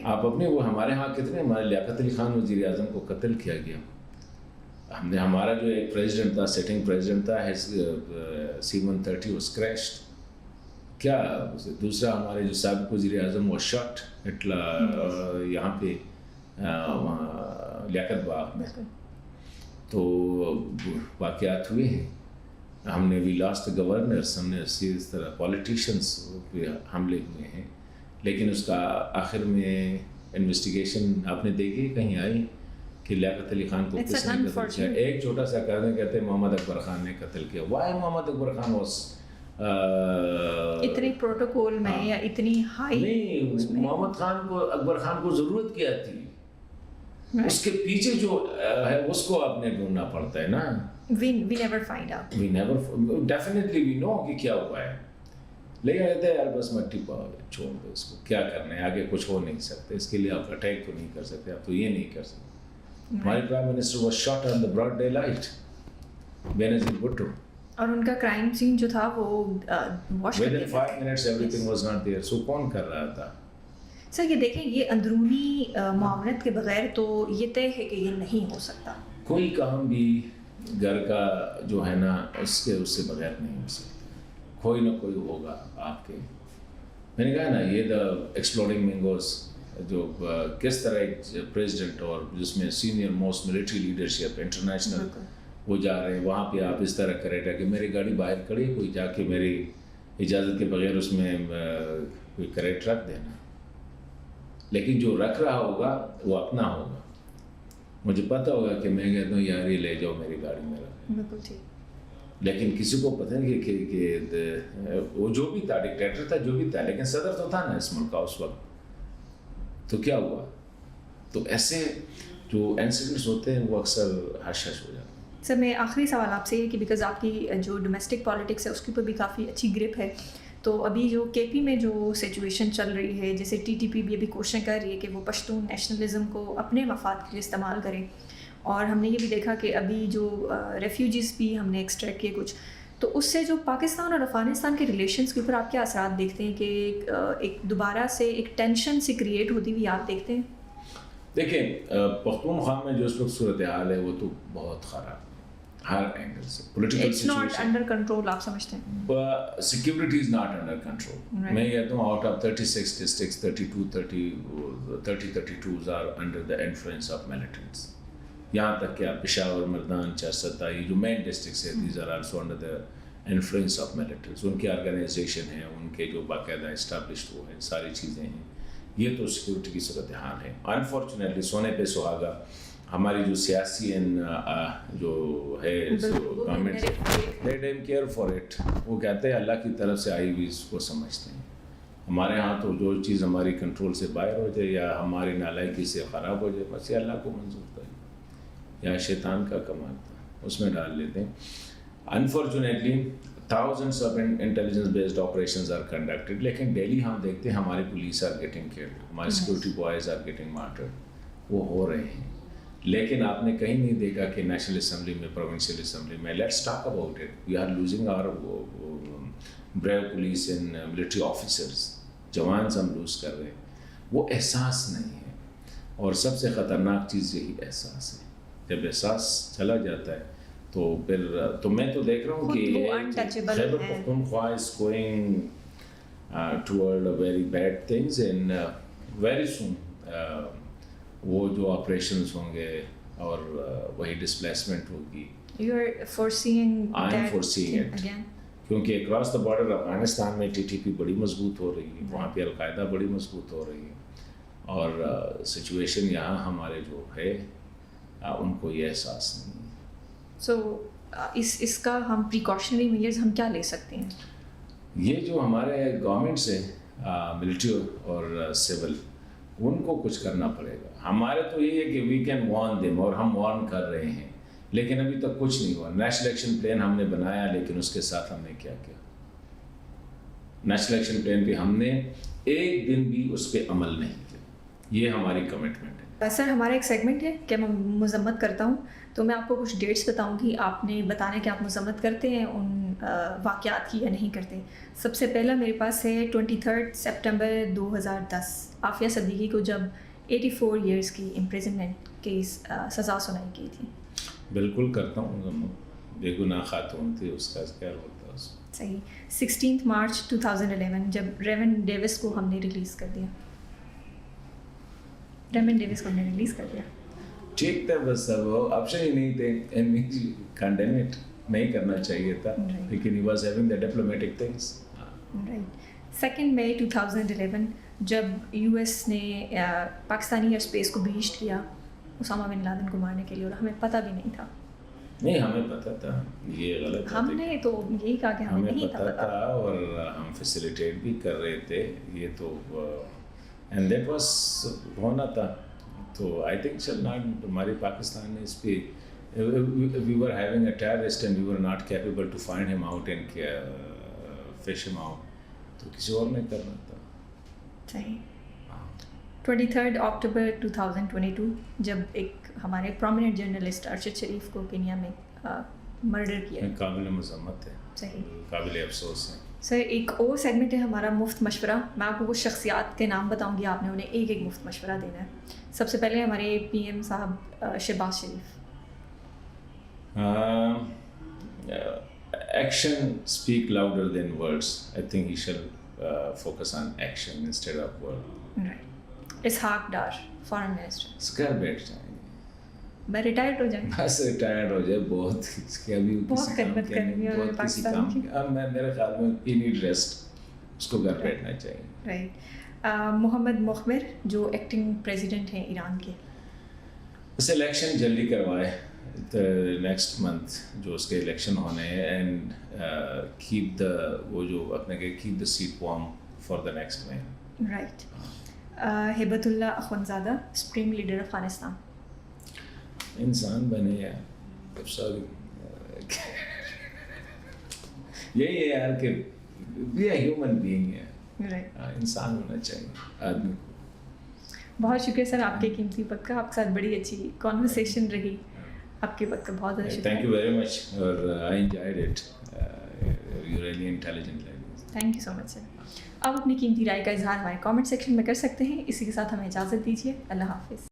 آپ اپنے وہ ہمارے ہاں کتنے, ہمارے لیاقت علی خان وزیر اعظم کو قتل کیا گیا, ہم نے ہمارا جو ایک پریزیڈنٹ تھا سیٹنگ پریزیڈنٹ تھا C-130 واز کریشڈ. کیا دوسرا ہمارے جو سابق وزیر اعظم وہ شاٹ یہاں پہ لیاقت باغ میں. تو واقعات ہوئے ہیں. ہم نے وی لاسٹ گورنرس, ہم نے اس طرح پولیٹیشینس پہ حملے ہوئے ہیں. لیکن اس کا آخر میں انویسٹیگیشن آپ نے دیکھی کہیں آئی کہ لیاقت علی خان کو کس نے قتل کیا. ایک چھوٹا سا کہتے ہیں محمد اکبر خان نے قتل کیا. وائی محمد اکبر خان واز اتنی پروٹوکول میں یا اتنی ہائی نہیں. محمد خان کو اکبر خان کو ضرورت کیا تھی, اس کے پیچھے جو ہے اس کو آپ نے ڈھونڈنا پڑتا ہے نا. we never find out. we never definitely we know کہ کیا ہوا ہے. لیکن کہتے ہیں یار بس مٹی چھوڑ دو اس کو, کیا کرنا ہے آگے, کچھ ہو نہیں سکتے اس کے لیے. آپ اٹیک تو نہیں کر سکتے, آپ تو یہ نہیں کر سکتے. ہمارے prime minister was shot on the broad daylight, Benazir Bhutto. اور ان کا کرائم سین جو تھا وہ wash within 5 minutes everything was not there. So کون کر رہا تھا؟ سر یہ دیکھیں, یہ اندرونی معاونت کے بغیر تو یہ طے ہے کہ یہ نہیں ہو سکتا. کوئی کام بھی گھر کا جو ہے نا اس سے بغیر نہیں ہو سکتا. کوئی نہ کوئی ہوگا آپ کے. میں نے کہا نا یہ دا ایکسپلوڈنگ مینگوز جو کس طرح ایک پریزیڈنٹ اور جس میں senior most military leadership international وہ جا رہے ہیں وہاں پہ آپ اس طرح کرے گا کہ میری گاڑی باہر کھڑی, کوئی جا کے میری اجازت کے بغیر اس میں کوئی کریٹ رکھ دینا. لیکن جو رکھ رہا ہوگا وہ اپنا ہوگا. مجھے پتہ ہوگا کہ میں کہتا ہوں یار یہ لے جاؤ میری گاڑی میں رکھ. بالکل ٹھیک. لیکن کسی کو پتہ نہیں کہ وہ جو بھی تھا ڈکٹیٹر تھا جو بھی تھا, لیکن صدر تو تھا نا اس ملک کا اس وقت. تو کیا ہوا؟ تو ایسے جو انسیڈنٹس ہوتے ہیں وہ اکثر ہش ہش ہو جاتے ہیں. سر میں آخری سوال آپ سے یہ کہ بیکاز آپ کی جو ڈومیسٹک پالیٹکس ہے اس کے اوپر بھی کافی اچھی گرپ ہے, تو ابھی جو کے پی میں جو سچویشن چل رہی ہے, جیسے ٹی ٹی پی بھی ابھی کوششیں کر رہی ہے کہ وہ پشتون نیشنلزم کو اپنے مفاد کے لیے استعمال کریں, اور ہم نے یہ بھی دیکھا کہ ابھی جو ریفیوجیز بھی ہم نے ایکسٹریکٹ کیے کچھ, تو اس سے جو پاکستان اور افغانستان کے ریلیشنز کے اوپر آپ کیا اثرات دیکھتے ہیں کہ ایک دوبارہ سے ایک ٹینشن سی کریٹ ہوتی ہوئی آپ دیکھتے ہیں؟ دیکھیں پختونخوا میں جو اس وقت صورتحال ہے وہ تو بہت خراب ہر اینگل سے. پولیٹیکل ناٹ انڈر کنٹرول آپ سمجھتے ہیں؟ Security is not under control. میں کہتا ہوں out of 36 districts 32 are under the influence of militants. یہاں تک کہ آپ پشاور, مردان, چرستا, یہ جو مین ڈسٹرکٹس ہیں these are also under the influence of militants. ان کی آرگنائزیشن ہے, ان کے جو باقاعدہ اسٹیبلشڈ وہ ہیں, ساری چیزیں ہیں. یہ تو سیکورٹی کی صورتحال ہے. انفارچونیٹلی سونے پہ سہاگا ہماری جو سیاسی جو ہے government they damn care for it. وہ کہتے ہیں اللہ کی طرف سے آئی ہوئی اس کو سمجھتے ہیں. ہمارے ہاں تو جو چیز ہماری کنٹرول سے باہر ہو جائے یا ہماری نالائکی سے خراب ہو جائے بس یہ اللہ کو منظور تھا یا شیطان کا کمال تھا, اس میں ڈال لیتے ہیں. Unfortunately thousands of intelligence based operations are conducted, لیکن ڈیلی ہم دیکھتے ہیں ہماری پولیس آر گیٹنگ کلڈ, ہمارے سیکورٹی بوائز آر گیٹنگ مارٹرڈ. وہ ہو رہے ہیں, لیکن آپ نے کہیں نہیں دیکھا کہ نیشنل اسمبلی میں, پروونشل اسمبلی میں, let's talk about it, we are losing our brave police and military officers. جوانز ہم لوز کر رہے ہیں. وہ احساس نہیں ہے, اور سب سے خطرناک چیز یہی احساس ہے. جب احساس چلا جاتا ہے تو پھر تو میں تو دیکھ رہا ہوں کہ Khyber Pakhtunkhwa is going toward very bad things and very soon وہ جو آپریشنز ہوں گے اور وہی ڈسپلیسمنٹ ہوگی. آئی ایم فورسیئنگ اٹ کیونکہ اکراس دا بارڈر افغانستان میں ٹی ٹی پی بڑی مضبوط ہو رہی ہے, وہاں پہ القاعدہ بڑی مضبوط ہو رہی ہے, اور سچویشن یہاں ہمارے جو ہے ان کو یہ احساس نہیں ہے. سو اس کا ہم پریکاشنری میجرز ہم کیا لے سکتے ہیں؟ یہ جو ہمارے گورنمنٹس ہیں ملٹری اور سول, ان کو کچھ کرنا پڑے گا. ہمارے تو یہ ہے کہ وی کین وارن دیم, اور ہم وارن کر رہے ہیں, لیکن ابھی تک کچھ نہیں ہوا. نیشنل ایکشن پلان ہم نے بنایا, لیکن اس کے ساتھ ہم نے کیا کیا؟ نیشنل ایکشن پلان پہ ہم نے ایک دن بھی اس پہ عمل نہیں کیا. یہ ہماری کمٹمنٹ ہے. سر ہمارا ایک سیگمنٹ ہے کہ میں مذمت کرتا ہوں, تو میں آپ کو کچھ ڈیٹس بتاؤں گی, آپ نے بتانا کہ آپ مذمت کرتے ہیں ان واقعات کی یا نہیں کرتے. سب سے پہلا میرے پاس ہے 23 سپٹمبر 2010, عافیہ صدیقی کو جب 84 ایئرس کی امپریزنمنٹ کی سزا سنائی گئی تھی. بالکل کرتا ہوں. بے گناہ خاتون تھی, اس کا کیا ہوتا ہے اس میں. صحیح. 16 مارچ 2011 جب ریون ڈیوس کو ہم نے ریلیز کر دیا. ٹھیک تھا, بس اب آپشن ہی نہیں تھے, اینڈ وی کنڈیم اٹ, نہیں کرنا چاہیے تھا, لیکن he was having the diplomatic things. Right. 2 مئی 2011 جب یو ایس نے پاکستانی ایئر اسپیس کو بیچ کیا اسامہ بن لادن کو مارنے کے لیے, اور ہمیں پتہ بھی نہیں تھا. نہیں, ہمیں پتہ تھا, یہ غلط ہم نے تو یہی کہا کہ ہمیں نہیں پتہ تھا, اور ہم فیسیلیٹیٹ بھی کر رہے تھے یہ تو, اینڈ دیٹ واز ہونا تھا. تو آئی تھنک چل ناٹ ہماری پاکستان نے اس پہ we were having a terrorist and we were not capable to find him out and fish him out, تو کسی اور نے کرنا تھا. صحیح. 23 اکتوبر 2022 جب ایک ہمارے پرومیننٹ جرنلسٹ ارشد شریف کو کینیا میں مرڈر کیا. قابل مذمت ہے. صحیح. قابل افسوس ہے. سر ایک اور سیگمنٹ ہے ہمارا مفت مشورہ. میں آپ کو کچھ شخصیات کے نام بتاؤں گی, آپ نے انہیں ایک ایک مفت مشورہ دینا ہے. سب سے پہلے ہمارے پی ایم صاحب Shehbaz Sharif. Action speak louder than words. I think he shall focus on action instead of word. Right. Ishaq Dar foreign minister. اس گھر بیٹھ جائیں, میں ریٹائرڈ ہو جائیں. بس ریٹائرڈ ہو جائے, بہت اس کے ابھی بہت خدمت کرنی ہے پاکستان کی. اب میں میرے خیال میں ہی نیڈ ریسٹ, اس کو گھر بیٹھنا چاہیے. رائٹ. محمد مخبر جو ایکٹنگ پریزیڈنٹ ہیں ایران کے. اس الیکشن جلدی کروائے, نیکسٹ منتھ جو اس کے الیکشن ہونے ہیں, اینڈ کیپ دا وہ جو اپنے کے keep the seat warm for the next May. Right. Hibatullah Akhundzada supreme leader Afghanistan. انسان بنے یار, سوری یہی ہے یار کہ وی آر ہیومن بینگ ہے, انسان ہونا چاہیے آدمی کو. بہت شکریہ سر آپ کے قیمتی وقت کا. آپ کے ساتھ بڑی اچھی کانورسیشن رہی. آپ کے وقت کا بہت زیادہ شکریہ. تھینک یو ویری مچ, اور I enjoyed it. You really intelligent lady. Thank you so much sir. آپ اپنی قیمتی رائے کا اظہار ہمارے کامنٹ سیکشن میں کر سکتے ہیں. اسی کے ساتھ ہمیں اجازت دیجیے. اللہ حافظ.